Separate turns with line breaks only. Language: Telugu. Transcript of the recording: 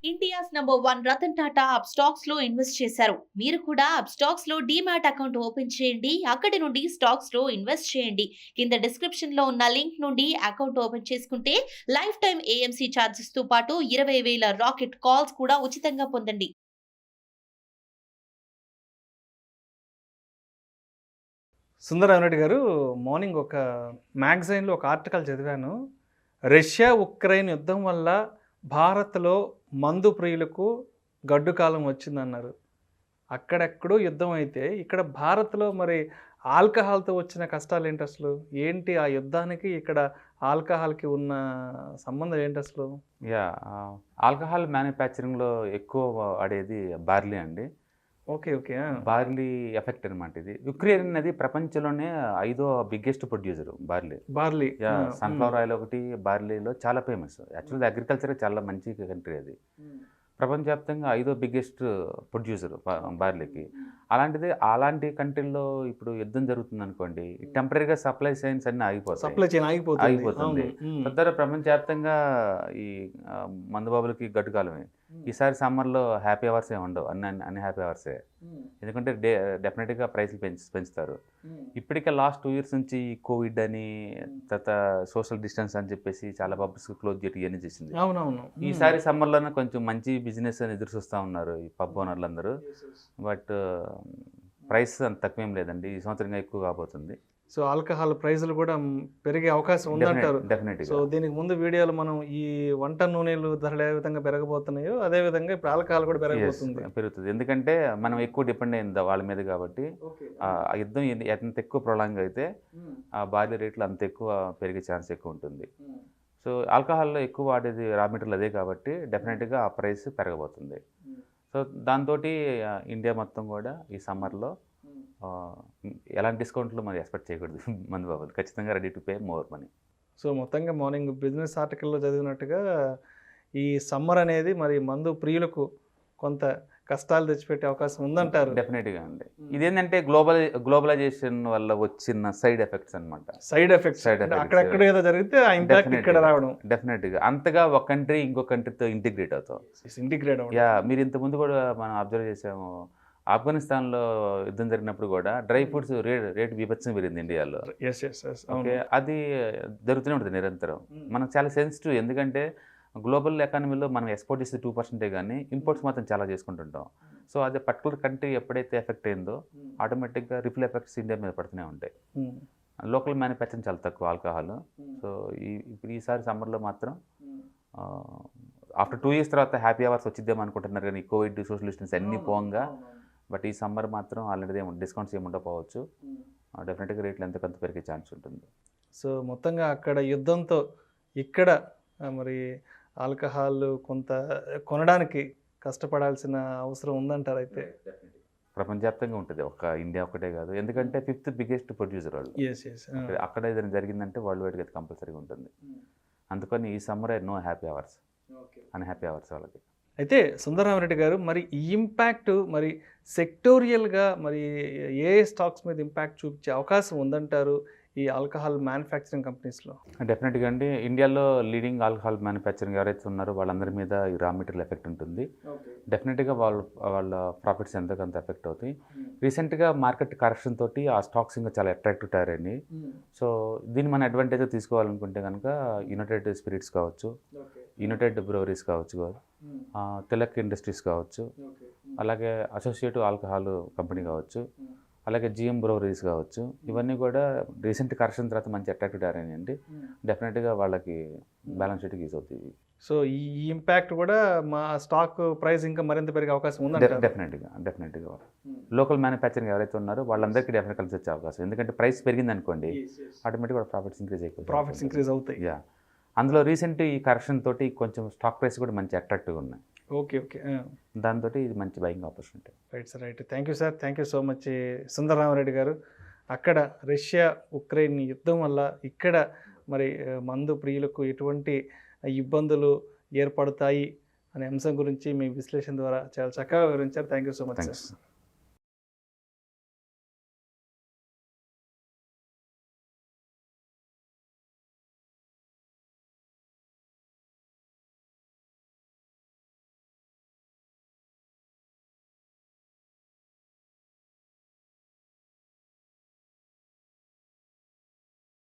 ఇండియాస్ #1 రతన్ టాటా Upstox లో ఇన్వెస్ట్ చేశారు. మీరు కూడా Upstox లో DEMAT అకౌంట్ ఓపెన్ చేయండి. అక్కడి నుండి స్టాక్స్ లో ఇన్వెస్ట్ చేయండి. కింద డిస్క్రిప్షన్ లో ఉన్న లింక్ నుండి అకౌంట్ ఓపెన్ చేసుకుంటే లైఫ్ టైం AMC ఛార్జెస్ తో పాటు 20,000 రాకెట్ కాల్స్ కూడా ఉచితంగా పొందండి.
సుందర రామి రెడ్డి గారు, మార్నింగ్ ఒక మ్యాగజైన్లో ఒక ఆర్టికల్ చదివాను. రష్యా ఉక్రెయిన్ యుద్ధం వల్ల భారత్లో మందు ప్రియులకు గడ్డు కాలం వచ్చిందన్నారు. అక్కడెక్కడో యుద్ధం అయితే ఇక్కడ భారత్లో మరి ఆల్కహాల్తో వచ్చిన కష్టాలు ఏంటి అసలు? ఏంటి ఆ యుద్ధానికి ఇక్కడ ఆల్కహాల్కి ఉన్న సంబంధం ఏంటి అసలు?
ఆల్కహాల్ మ్యానుఫ్యాక్చరింగ్లో ఎక్కువ వాడేది బార్లీ అండి.
ఓకే ఓకే
బార్లీ ఎఫెక్ట్ అనమాట ఇది. యుక్రెయిన్ అనేది ప్రపంచంలోనే 5వ biggest producer barley. Sunflower oil ఒకటి బార్లీలో చాలా ఫేమస్. యాక్చువల్గా అగ్రికల్చర్ చాలా మంచి కంట్రీ అది. ప్రపంచవ్యాప్తంగా 5వ బిగ్గెస్ట్ ప్రొడ్యూసర్ బార్లీకి. అలాంటి కంట్రీల్లో ఇప్పుడు యుద్ధం జరుగుతుంది అనుకోండి, టెంపరీగా సప్లై చైన్స్ అన్నీ ఆగిపోతుంది. తద్వారా ప్రపంచవ్యాప్తంగా ఈ మందుబాబులకి గడ్డుకాలమే. ఈసారి సమ్మర్లో హ్యాపీ అవర్స్ ఏమి ఉండవు, అన్ని హ్యాపీ అవర్సే. ఎందుకంటే డెఫినెట్గా ప్రైస్లు పెంచుతారు. ఇప్పటికే లాస్ట్ 2 years నుంచి కోవిడ్ అని, తర్వాత సోషల్ డిస్టెన్స్ అని చెప్పేసి చాలా పబ్స్ క్లోజ్ చేయడం ఇవన్నీ చేసింది. ఈసారి సమ్మర్లోనే కొంచెం మంచి బిజినెస్ అని ఎదురు చూస్తూ ఉన్నారు ఈ పబ్ ఓనర్లు అందరూ. బట్ ప్రైస్ అంత తక్కువేం లేదండి, ఈ సంవత్సరంగా ఎక్కువ కాబోతుంది.
సో ఆల్కహాల్ ప్రైజులు కూడా పెరిగే అవకాశం ఉందంటారు.
డెఫినెట్గా.
సో దీనికి ముందు వీడియోలో మనం ఈ వంట నూనెలు ధరలు ఏ విధంగా పెరగబోతున్నాయో అదే విధంగా ఇప్పుడు ఆల్కహాల్ కూడా
పెరుగుతుంది. ఎందుకంటే మనం ఎక్కువ డిపెండ్ అయింది వాళ్ళ మీద కాబట్టి. ఆ యుద్ధం ఎంత ఎక్కువ ప్రొలాంగ్ అయితే ఆ బార్లీ రేట్లు అంత ఎక్కువ పెరిగే ఛాన్స్ ఎక్కువ ఉంటుంది. సో ఆల్కహాల్లో ఎక్కువ వాడేది రా మెటీరియల్ అదే కాబట్టి డెఫినెట్గా ఆ ప్రైస్ పెరగబోతుంది. సో దాంతో ఇండియా మొత్తం కూడా ఈ సమ్మర్లో ఎలాంటి డిస్కౌంట్లు మరి ఎక్స్పెక్ట్ చేయకూడదు మందు బాబులు. ఖచ్చితంగా ready to pay more money.
So మొత్తంగా మార్నింగ్ బిజినెస్ ఆర్టికల్లో చదివినట్టుగా ఈ సమ్మర్ అనేది మరి మందు ప్రియులకు కొంత కష్టాలు తెచ్చిపెట్టే అవకాశం ఉందంటారు.
డెఫినెట్గా అండి. ఇదేంటంటే గ్లోబలైజేషన్ వల్ల వచ్చిన సైడ్ ఎఫెక్ట్స్ అనమాట.
సైడ్ ఎఫెక్ట్స్ అక్కడెక్కడ ఏదో జరిగితే ఆ ఇంపాక్ట్ ఇక్కడ రావడం.
డెఫినెట్గా అంతగా ఒక కంట్రీ ఇంకో కంట్రీతో ఇంటిగ్రేట్ అవుతాం. మీరు ఇంతకుముందు కూడా మనం అబ్జర్వ్ చేసాము, ఆఫ్ఘనిస్తాన్లో యుద్ధం జరిగినప్పుడు కూడా డ్రై ఫ్రూట్స్ రేటు బీభత్సం పెరిగింది ఇండియాలో. ఓకే, అది జరుగుతూనే ఉంటుంది నిరంతరం. మనం చాలా సెన్సిటివ్, ఎందుకంటే గ్లోబల్ ఎకానమీలో మనం ఎక్స్పోర్ట్ చేసే 2% కానీ ఇంపోర్ట్స్ మాత్రం చాలా చేసుకుంటుంటాం. సో అది పర్టికులర్ కంట్రీ ఎప్పుడైతే ఎఫెక్ట్ అయిందో ఆటోమేటిక్గా రిఫిల్ ఎఫెక్ట్స్ ఇండియా మీద పడుతూనే ఉంటాయి. లోకల్ మ్యానుఫ్యాక్చరింగ్ చాలా తక్కువ ఆల్కహాల్. సో ఇప్పుడు ఈసారి సమ్మర్లో మాత్రం ఆఫ్టర్ 2 years తర్వాత హ్యాపీ అవర్స్ వచ్చిద్దాం అనుకుంటున్నారు, కానీ కోవిడ్ సోషల్ డిస్టెన్స్ అన్నీ పోగా. బట్ ఈ సమ్మర్ మాత్రం ఆల్రెడీ డిస్కౌంట్స్ ఏమి ఉండకపోవచ్చు. డెఫినెట్గా రేట్లు ఎంతకంత పెరిగే ఛాన్స్ ఉంటుంది.
సో మొత్తంగా అక్కడ యుద్ధంతో ఇక్కడ మరి ఆల్కహాల్ కొంత కొనడానికి కష్టపడాల్సిన అవసరం ఉందంటారు. అయితే
ప్రపంచవ్యాప్తంగా ఉంటుంది, ఒక్క ఇండియా ఒకటే కాదు. ఎందుకంటే 5th బిగ్గెస్ట్ ప్రొడ్యూసర్ వాళ్ళు. అక్కడ ఏదైనా జరిగిందంటే వరల్డ్ వైడ్గా అయితే కంపల్సరీగా ఉంటుంది. అందుకని ఈ summer no happy hours, unhappy hours వాళ్ళకి.
అయితే సుందర రామి రెడ్డి గారు, మరి ఈ ఇంపాక్ట్ మరి సెక్టోరియల్గా మరి ఏ స్టాక్స్ మీద ఇంపాక్ట్ చూపించే అవకాశం ఉందంటారు ఈ ఆల్కహాల్ మ్యానుఫ్యాక్చరింగ్ కంపెనీస్లో?
డెఫినెట్గా అండి. ఇండియాలో లీడింగ్ ఆల్కహాల్ మ్యానుఫ్యాక్చరింగ్ ఎవరైతే ఉన్నారో వాళ్ళందరి మీద ఈ రా మెటీరియల్ ఎఫెక్ట్ ఉంటుంది. డెఫినెట్గా వాళ్ళ ప్రాఫిట్స్ ఎంతకంత ఎఫెక్ట్ అవుతాయి. రీసెంట్గా మార్కెట్ కరెక్షన్ తోటి ఆ స్టాక్స్ ఇంకా చాలా అట్రాక్టివ్ తయారైంది. సో దీన్ని మన అడ్వాంటేజ్ తీసుకోవాలనుకుంటే కనుక యునైటెడ్ స్పిరిట్స్ కావచ్చు, యునైటెడ్ బ్రూవరీస్ కావచ్చు, తిలక్ ఇండస్ట్రీస్ కావచ్చు, అలాగే అసోసియేటివ్ ఆల్కహాల్ కంపెనీ కావచ్చు, అలాగే జిఎం బ్రూవరీస్ కావచ్చు, ఇవన్నీ కూడా రీసెంట్ కరెక్షన్ తర్వాత మంచి అట్రాక్టివ్ తయారైనాయండి. డెఫినెట్గా వాళ్ళకి బ్యాలెన్స్ షీట్కి యూజ్ అవుతుంది.
సో ఈ ఇంపాక్ట్ కూడా మా స్టాక్ ప్రైస్ ఇంకా మరింత పెరిగే అవకాశం ఉంది.
డెఫినెట్గా లోకల్ మ్యానుఫ్యాక్చరింగ్ ఎవరైతే ఉన్నారో వాళ్ళందరికీ డెఫినెట్ కలిసి వచ్చే అవకాశం. ఎందుకంటే ప్రైస్ పెరిగింది అనుకోండి, ఆటోమేటిక్గా ప్రాఫిట్స్ ఇంక్రీజ్ అవుతాయి. అందులో రీసెంట్ ఈ కరెక్షన్ తోటి కొంచెం స్టాక్ ప్రైస్ కూడా మంచి అట్రాక్టివ్గా ఉన్నాయి.
ఓకే.
దాంతో ఇది మంచి buying opportunity.
Right. Thank you sir. Thank you so much Sundara Rami Reddy garu. అక్కడ రష్యా ఉక్రెయిన్ యుద్ధం వల్ల ఇక్కడ మరి మందు ప్రియులకు ఎటువంటి ఇబ్బందులు ఏర్పడతాయి అనే అంశం గురించి మీ విశ్లేషణ ద్వారా చాలా చక్కగా వివరించారు. Thank you so much sir.